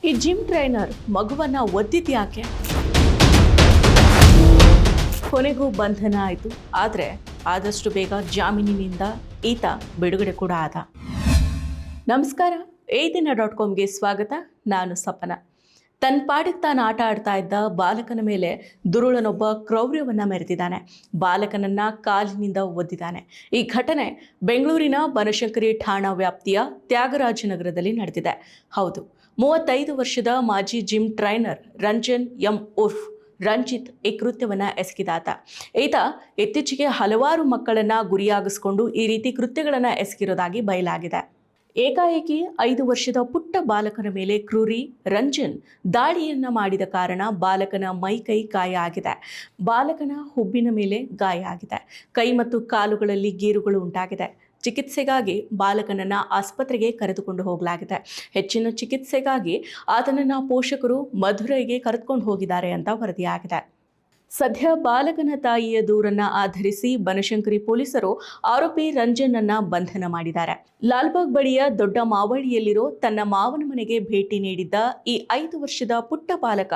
ಈ gym trainer ಮಗುವನ್ನ ಒದ್ದಿದ್ಯಾಕೆ? ಕೊನೆಗೂ ಬಂಧನ ಆಯಿತು. ಆದರೆ ಆದಷ್ಟು ಬೇಗ ಜಾಮೀನಿನಿಂದ ಈತ ಬಿಡುಗಡೆ ಕೂಡ ಆದ. ನಮಸ್ಕಾರ, eDina.comಗೆ ಸ್ವಾಗತ. ನಾನು ಸಪನ. ತನ್ನ ಪಾಡಿಗೆ ತಾನು ಆಟ ಆಡ್ತಾ ಇದ್ದ ಬಾಲಕನ ಮೇಲೆ ದುರುಳನೊಬ್ಬ ಕ್ರೌರ್ಯವನ್ನ ಮೆರೆದಿದ್ದಾನೆ. ಬಾಲಕನನ್ನ ಕಾಲಿನಿಂದ ಒದ್ದಿದ್ದಾನೆ. ಈ ಘಟನೆ ಬೆಂಗಳೂರಿನ ಬನಶಂಕರಿ ಠಾಣಾ ವ್ಯಾಪ್ತಿಯ ತ್ಯಾಗರಾಜನಗರದಲ್ಲಿ ನಡೆದಿದೆ. ಹೌದು, 35 ವರ್ಷದ ಮಾಜಿ ಜಿಮ್ ಟ್ರೈನರ್ ರಂಜನ್ ಎಂ ಉರ್ಫ್ ರಂಜಿತ್ ಈ ಕೃತ್ಯವನ್ನ ಎಸಗಿದಾತ. ಈತ ಇತ್ತೀಚೆಗೆ ಹಲವಾರು ಮಕ್ಕಳನ್ನ ಗುರಿಯಾಗಿಸಿಕೊಂಡು ಈ ರೀತಿ ಕೃತ್ಯಗಳನ್ನ ಎಸಗಿರೋದಾಗಿ ಬಯಲಾಗಿದೆ. ಏಕಾಏಕಿ 5 ವರ್ಷದ ಪುಟ್ಟ ಬಾಲಕನ ಮೇಲೆ ಕ್ರೂರಿ ರಂಜನ್ ದಾಳಿಯನ್ನ ಮಾಡಿದ ಕಾರಣ ಬಾಲಕನ ಮೈಕೈ ಗಾಯ ಆಗಿದೆ. ಬಾಲಕನ ಹುಬ್ಬಿನ ಮೇಲೆ ಗಾಯ ಆಗಿದೆ. ಕೈ ಮತ್ತು ಕಾಲುಗಳಲ್ಲಿ ಗೀರುಗಳು ಉಂಟಾಗಿದೆ. ಚಿಕಿತ್ಸೆಗಾಗಿ ಬಾಲಕನನ್ನ ಆಸ್ಪತ್ರೆಗೆ ಕರೆದುಕೊಂಡು ಹೋಗಲಾಗಿದೆ. ಹೆಚ್ಚಿನ ಚಿಕಿತ್ಸೆಗಾಗಿ ಆತನನ್ನ ಪೋಷಕರು ಮಧುರೈಗೆ ಕರೆದುಕೊಂಡು ಹೋಗಿದ್ದಾರೆ ಅಂತ ವರದಿಯಾಗಿದೆ. ಸದ್ಯ ಬಾಲಕನ ತಾಯಿಯ ದೂರನ್ನ ಆಧರಿಸಿ ಬನಶಂಕರಿ ಪೊಲೀಸರು ಆರೋಪಿ ರಂಜನ್ ಅನ್ನ ಬಂಧನ ಮಾಡಿದ್ದಾರೆ. ಲಾಲ್ಬಾಗ್ ಬಳಿಯ ದೊಡ್ಡ ಮಾವಳಿಯಲ್ಲಿರೋ ತನ್ನ ಮಾವನ ಮನೆಗೆ ಭೇಟಿ ನೀಡಿದ್ದ ಈ 5 ವರ್ಷದ ಪುಟ್ಟ ಬಾಲಕ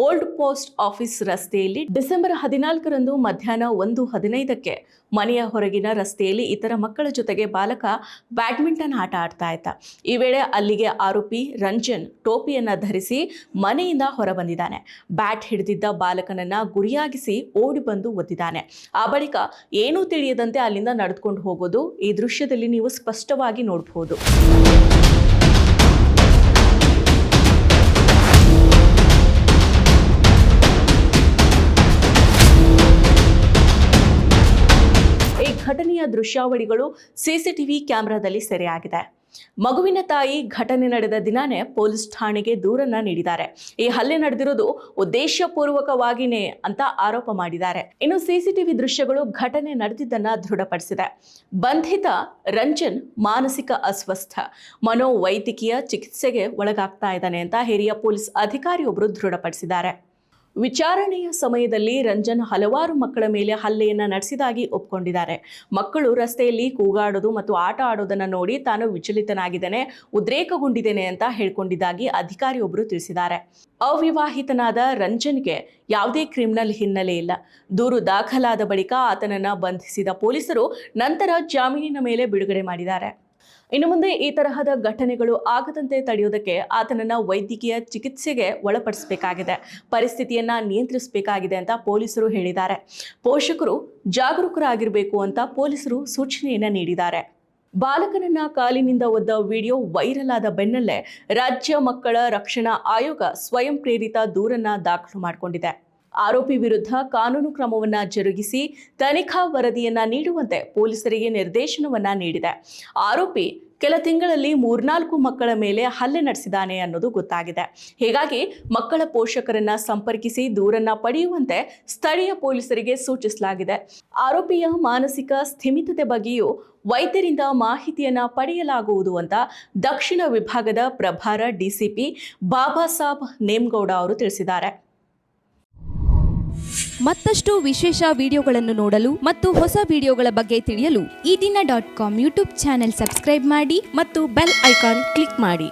ಓಲ್ಡ್ ಪೋಸ್ಟ್ ಆಫೀಸ್ ರಸ್ತೆಯಲ್ಲಿ ಡಿಸೆಂಬರ್ 14ರಂದು ಮಧ್ಯಾಹ್ನ 1:15ಕ್ಕೆ ಮನೆಯ ಹೊರಗಿನ ರಸ್ತೆಯಲ್ಲಿ ಇತರ ಮಕ್ಕಳ ಜೊತೆಗೆ ಬಾಲಕ ಬ್ಯಾಡ್ಮಿಂಟನ್ ಆಟ ಆಡ್ತಾ ಇದ್ದ. ಈ ವೇಳೆ ಅಲ್ಲಿಗೆ ಆರೋಪಿ ರಂಜನ್ ಟೋಪಿಯನ್ನ ಧರಿಸಿ ಮನೆಯಿಂದ ಹೊರಬಂದಿದ್ದಾನೆ. ಬ್ಯಾಟ್ ಹಿಡಿದಿದ್ದ ಬಾಲಕನನ್ನ ಗುರಿಯಾಗಿಸಿ ಓಡಿ ಬಂದು ಒದ್ದಿದ್ದಾನೆ. ಆ ಬಳಿಕ ಏನೂ ತಿಳಿಯದಂತೆ ಅಲ್ಲಿಂದ ನಡೆದುಕೊಂಡು ಹೋಗೋದು ಈ ದೃಶ್ಯದಲ್ಲಿ ನೀವು ಸ್ಪಷ್ಟವಾಗಿ ನೋಡಬಹುದು. ಘಟನೆಯ ದೃಶ್ಯಾವಳಿಗಳು ಸಿಸಿಟಿವಿ ಕ್ಯಾಮೆರಾದಲ್ಲಿ ಸೆರೆಯಾಗಿದೆ. ಮಗುವಿನ ತಾಯಿ ಘಟನೆ ನಡೆದ ದಿನಾನೇ ಪೊಲೀಸ್ ಠಾಣೆಗೆ ದೂರನ್ನ ನೀಡಿದ್ದಾರೆ. ಈ ಹಲ್ಲೆ ನಡೆದಿರೋದು ಉದ್ದೇಶಪೂರ್ವಕವಾಗಿಯೇ ಅಂತ ಆರೋಪ ಮಾಡಿದ್ದಾರೆ. ಇನ್ನು ಸಿಸಿಟಿವಿ ದೃಶ್ಯಗಳು ಘಟನೆ ನಡೆದಿದ್ದನ್ನ ದೃಢಪಡಿಸಿದೆ. ಬಂಧಿತ ರಂಜನ್ ಮಾನಸಿಕ ಅಸ್ವಸ್ಥ, ಮನೋವೈದ್ಯಕೀಯ ಚಿಕಿತ್ಸೆಗೆ ಒಳಗಾಗ್ತಾ ಇದ್ದಾನೆ ಅಂತ ಹಿರಿಯ ಪೊಲೀಸ್ ಅಧಿಕಾರಿಯೊಬ್ಬರು ದೃಢಪಡಿಸಿದ್ದಾರೆ. ವಿಚಾರಣೆಯ ಸಮಯದಲ್ಲಿ ರಂಜನ್ ಹಲವಾರು ಮಕ್ಕಳ ಮೇಲೆ ಹಲ್ಲೆಯನ್ನ ನಡೆಸಿದಾಗಿ ಒಪ್ಪಿಕೊಂಡಿದ್ದಾರೆ. ಮಕ್ಕಳು ರಸ್ತೆಯಲ್ಲಿ ಕೂಗಾಡೋದು ಮತ್ತು ಆಟ ಆಡೋದನ್ನ ನೋಡಿ ತಾನು ವಿಚಲಿತನಾಗಿದ್ದೇನೆ, ಉದ್ರೇಕಗೊಂಡಿದ್ದೇನೆ ಅಂತ ಹೇಳ್ಕೊಂಡಿದ್ದಾಗಿ ಅಧಿಕಾರಿಯೊಬ್ಬರು ತಿಳಿಸಿದ್ದಾರೆ. ಅವಿವಾಹಿತನಾದ ರಂಜನ್ಗೆ ಯಾವುದೇ ಕ್ರಿಮಿನಲ್ ಹಿನ್ನೆಲೆ ಇಲ್ಲ. ದೂರು ದಾಖಲಾದ ಬಳಿಕ ಆತನನ್ನ ಬಂಧಿಸಿದ ಪೊಲೀಸರು ನಂತರ ಜಾಮೀನಿನ ಮೇಲೆ ಬಿಡುಗಡೆ ಮಾಡಿದ್ದಾರೆ. ಇನ್ನು ಮುಂದೆ ಈ ತರಹದ ಘಟನೆಗಳು ಆಗದಂತೆ ತಡೆಯೋದಕ್ಕೆ ಆತನನ್ನ ವೈದ್ಯಕೀಯ ಚಿಕಿತ್ಸೆಗೆ ಒಳಪಡಿಸಬೇಕಾಗಿದೆ, ಪರಿಸ್ಥಿತಿಯನ್ನ ನಿಯಂತ್ರಿಸಬೇಕಾಗಿದೆ ಅಂತ ಪೊಲೀಸರು ಹೇಳಿದ್ದಾರೆ. ಪೋಷಕರು ಜಾಗರೂಕರಾಗಿರಬೇಕು ಅಂತ ಪೊಲೀಸರು ಸೂಚನೆಯನ್ನ ನೀಡಿದ್ದಾರೆ. ಬಾಲಕನನ್ನ ಕಾಲಿನಿಂದ ಒದ್ದ ವಿಡಿಯೋ ವೈರಲ್ ಆದ ಬೆನ್ನಲ್ಲೇ ರಾಜ್ಯ ಮಕ್ಕಳ ರಕ್ಷಣಾ ಆಯೋಗ ಸ್ವಯಂ ಪ್ರೇರಿತ ದೂರನ್ನ ದಾಖಲು ಮಾಡಿಕೊಂಡಿದೆ. ಆರೋಪಿ ವಿರುದ್ಧ ಕಾನೂನು ಕ್ರಮವನ್ನ ಜರುಗಿಸಿ ತನಿಖಾ ವರದಿಯನ್ನ ನೀಡುವಂತೆ ಪೊಲೀಸರಿಗೆ ನಿರ್ದೇಶನವನ್ನ ನೀಡಿದೆ. ಆರೋಪಿ ಕೆಲ ತಿಂಗಳಲ್ಲಿ 3-4 ಮಕ್ಕಳ ಮೇಲೆ ಹಲ್ಲೆ ನಡೆಸಿದ್ದಾನೆ ಅನ್ನೋದು ಗೊತ್ತಾಗಿದೆ. ಹೀಗಾಗಿ ಮಕ್ಕಳ ಪೋಷಕರನ್ನ ಸಂಪರ್ಕಿಸಿ ದೂರನ್ನ ಪಡೆಯುವಂತೆ ಸ್ಥಳೀಯ ಪೊಲೀಸರಿಗೆ ಸೂಚಿಸಲಾಗಿದೆ. ಆರೋಪಿಯ ಮಾನಸಿಕ ಸ್ಥಿಮಿತತೆ ಬಗ್ಗೆಯೂ ವೈದ್ಯರಿಂದ ಮಾಹಿತಿಯನ್ನ ಪಡೆಯಲಾಗುವುದು ಅಂತ ದಕ್ಷಿಣ ವಿಭಾಗದ ಪ್ರಭಾರ ಡಿಸಿಪಿ ಬಾಬಾಸಾಬ್ ನೇಮಗೌಡ ಅವರು ತಿಳಿಸಿದ್ದಾರೆ. ಮತ್ತಷ್ಟು ವಿಶೇಷ ವಿಡಿಯೋಗಳನ್ನು ನೋಡಲು ಮತ್ತು ಹೊಸ ವಿಡಿಯೋಗಳ ಬಗ್ಗೆ ತಿಳಿಯಲು eDina.com ಯೂಟ್ಯೂಬ್ ಚಾನೆಲ್ ಸಬ್ಸ್ಕ್ರೈಬ್ ಮಾಡಿ ಮತ್ತು ಬೆಲ್ ಐಕಾನ್ ಕ್ಲಿಕ್ ಮಾಡಿ.